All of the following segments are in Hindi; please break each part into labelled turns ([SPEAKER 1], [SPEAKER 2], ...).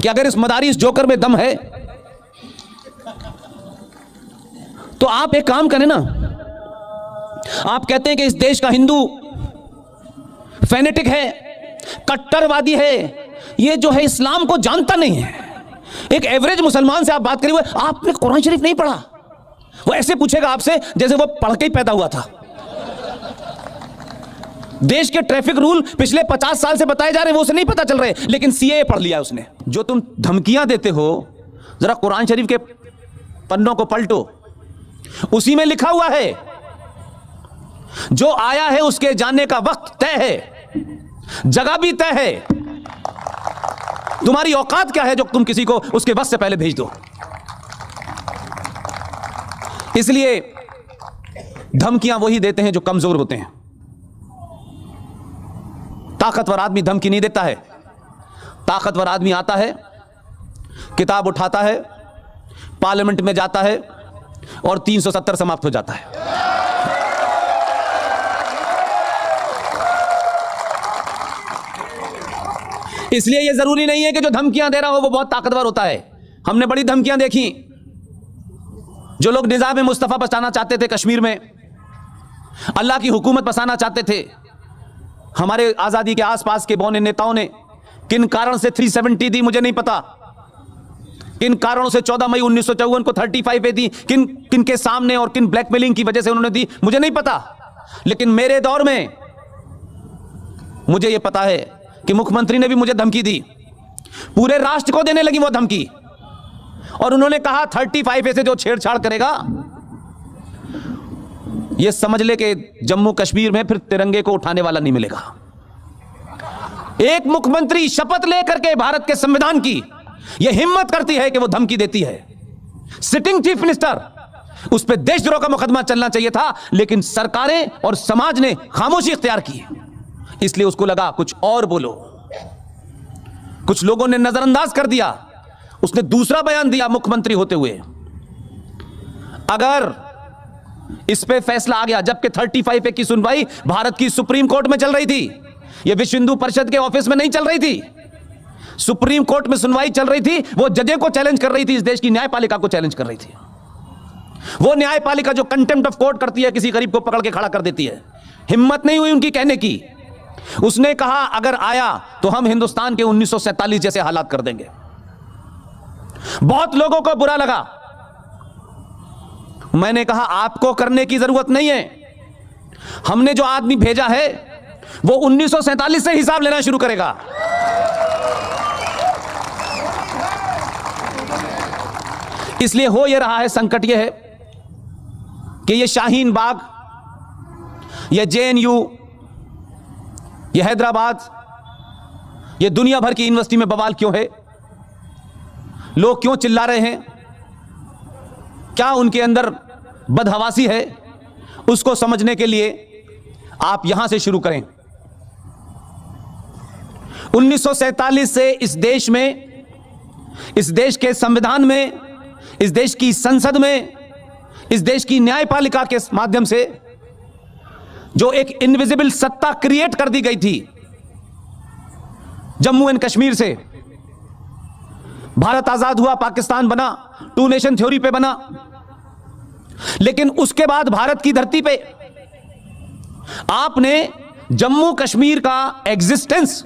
[SPEAKER 1] कि अगर इस मदारी, इस जोकर में दम है तो आप एक काम करें ना, आप कहते हैं कि इस देश का हिंदू फेनेटिक है, कट्टरवादी है, ये जो है इस्लाम को जानता नहीं है। एक एवरेज मुसलमान से आप बात करिए, आपने कुरान शरीफ नहीं पढ़ा, वो ऐसे पूछेगा आपसे जैसे वो पढ़ के ही पैदा हुआ था। देश के ट्रैफिक रूल पिछले 50 साल से बताए जा रहे हैं, वो उसे नहीं पता चल रहे, लेकिन सीए पढ़ लिया उसने। जो तुम धमकियां देते हो, जरा कुरान शरीफ के पन्नों को पलटो, उसी में लिखा हुआ है जो आया है उसके जाने का वक्त तय है, जगह भी तय है। तुम्हारी औकात क्या है जो तुम किसी को उसके वक्त से पहले भेज दो। इसलिए धमकियां वही देते हैं जो कमजोर होते हैं। ताकतवर आदमी धमकी नहीं देता है। ताकतवर आदमी आता है, किताब उठाता है, पार्लियामेंट में जाता है और 370 समाप्त हो जाता है। इसलिए यह जरूरी नहीं है कि जो धमकियां दे रहा हो वो बहुत ताकतवर होता है। हमने बड़ी धमकियां देखी। जो लोग निजाम मुस्तफा बसाना चाहते थे कश्मीर में, अल्लाह की हुकूमत बसाना चाहते थे, हमारे आजादी के आसपास के बौने नेताओं ने किन कारण से 370 दी मुझे नहीं पता, किन कारणों से 14 मई 1954 को 35 पे दी, किन किन के सामने और किन ब्लैकमेलिंग की वजह से उन्होंने दी मुझे नहीं पता। लेकिन मेरे दौर में मुझे यह पता है कि मुख्यमंत्री ने भी मुझे धमकी दी, पूरे राष्ट्र को देने लगी वो धमकी, और उन्होंने कहा 35 से जो छेड़छाड़ करेगा ये समझ ले कि जम्मू कश्मीर में फिर तिरंगे को उठाने वाला नहीं मिलेगा। एक मुख्यमंत्री शपथ लेकर के भारत के संविधान की यह हिम्मत करती है कि वो धमकी देती है। सिटिंग चीफ मिनिस्टर, उस पर देशद्रोह का मुकदमा चलना चाहिए था, लेकिन सरकारें और समाज ने खामोशी इख्तियार की, इसलिए उसको लगा कुछ और बोलो। कुछ लोगों ने नजरअंदाज कर दिया, उसने दूसरा बयान दिया मुख्यमंत्री होते हुए। अगर इस पे फैसला आ गया, जबकि 35 पे की सुनवाई भारत की सुप्रीम कोर्ट में चल रही थी, यह विश्व हिंदू परिषद के ऑफिस में नहीं चल रही थी, सुप्रीम कोर्ट में सुनवाई चल रही थी। वो जजे को चैलेंज कर रही थी, इस देश की न्यायपालिका को चैलेंज कर रही थी। वो न्यायपालिका जो कंटेम्प्ट ऑफ कोर्ट करती है, किसी गरीब को पकड़ के खड़ा कर देती है। हिम्मत नहीं हुई उनकी कहने की। उसने कहा अगर आया तो हम हिंदुस्तान के 1947 जैसे हालात कर देंगे। बहुत लोगों को बुरा लगा। मैंने कहा आपको करने की जरूरत नहीं है, हमने जो आदमी भेजा है वो 1947 से हिसाब लेना शुरू करेगा। इसलिए हो यह रहा है, संकट यह है कि यह शाहीन बाग, यह जेएनयू, यह हैदराबाद, यह दुनिया भर की यूनिवर्सिटी में बवाल क्यों है? लोग क्यों चिल्ला रहे हैं? क्या उनके अंदर बदहवासी है? उसको समझने के लिए आप यहां से शुरू करें। 1947 से इस देश में, इस देश के संविधान में, इस देश की संसद में, इस देश की न्यायपालिका के माध्यम से जो एक इनविजिबल सत्ता क्रिएट कर दी गई थी, जम्मू एंड कश्मीर से भारत आजाद हुआ, पाकिस्तान बना, 2 नेशन थ्योरी पे बना। लेकिन उसके बाद भारत की धरती पे आपने जम्मू कश्मीर का एग्जिस्टेंस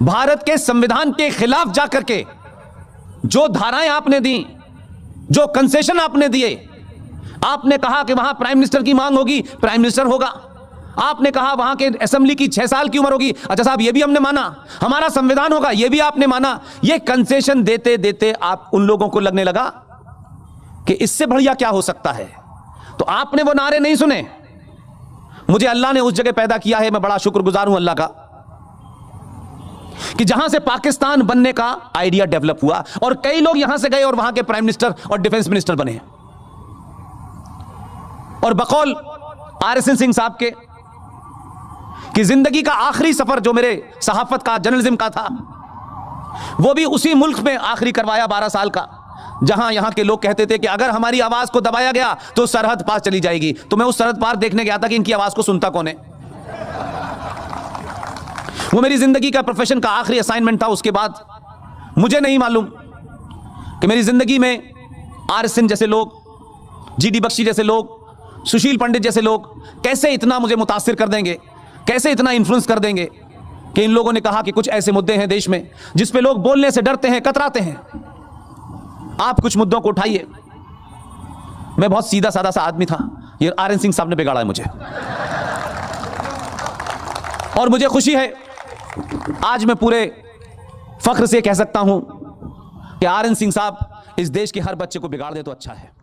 [SPEAKER 1] भारत के संविधान के खिलाफ जाकर के जो धाराएं आपने दी, जो कंसेशन आपने दिए, आपने कहा कि वहां प्राइम मिनिस्टर की मांग होगी, प्राइम मिनिस्टर होगा। आपने कहा वहां के असेंबली की 6 साल की उम्र होगी, अच्छा साहब ये भी हमने माना। हमारा संविधान होगा, ये भी आपने माना। ये कंसेशन देते देते आप उन लोगों को लगने लगा कि इससे बढ़िया क्या हो सकता है, तो आपने वो नारे नहीं सुने। मुझे अल्लाह ने उस जगह पैदा किया है, मैं बड़ा शुक्रगुजार हूं अल्लाह का कि जहां से पाकिस्तान बनने का आइडिया डेवलप हुआ और कई लोग यहां से गए और वहां के प्राइम मिनिस्टर और डिफेंस मिनिस्टर बने। और बकौल RSN सिंह साहब के कि जिंदगी का आखिरी सफर जो मेरे सहाफत का, जर्नलिज्म का था, वो भी उसी मुल्क में आखिरी करवाया 12 साल का, जहां यहां के लोग कहते थे कि अगर हमारी आवाज को दबाया गया तो सरहद पार चली जाएगी। तो मैं उस सरहद पार देखने गया था कि इनकी आवाज को सुनता कौन है। वो मेरी जिंदगी का, प्रोफेशन का आखिरी असाइनमेंट था। उसके बाद मुझे नहीं मालूम कि मेरी जिंदगी में आर.एस. सिंह जैसे लोग, जी.डी. बख्शी जैसे लोग, सुशील पंडित जैसे लोग कैसे इतना मुझे मुतासिर कर देंगे, कैसे इतना इन्फ्लुएंस कर देंगे कि इन लोगों ने कहा कि कुछ ऐसे मुद्दे हैं देश में जिस पे लोग बोलने से डरते हैं, कतराते हैं, आप कुछ मुद्दों को उठाइए। मैं बहुत सीधा साधा सा आदमी था, ये आर.एन. सिंह साहब ने बिगाड़ा है मुझे। और मुझे खुशी है, आज मैं पूरे फख्र से कह सकता हूं कि आर.एन. सिंह साहब इस देश के हर बच्चे को बिगाड़ दे तो अच्छा है।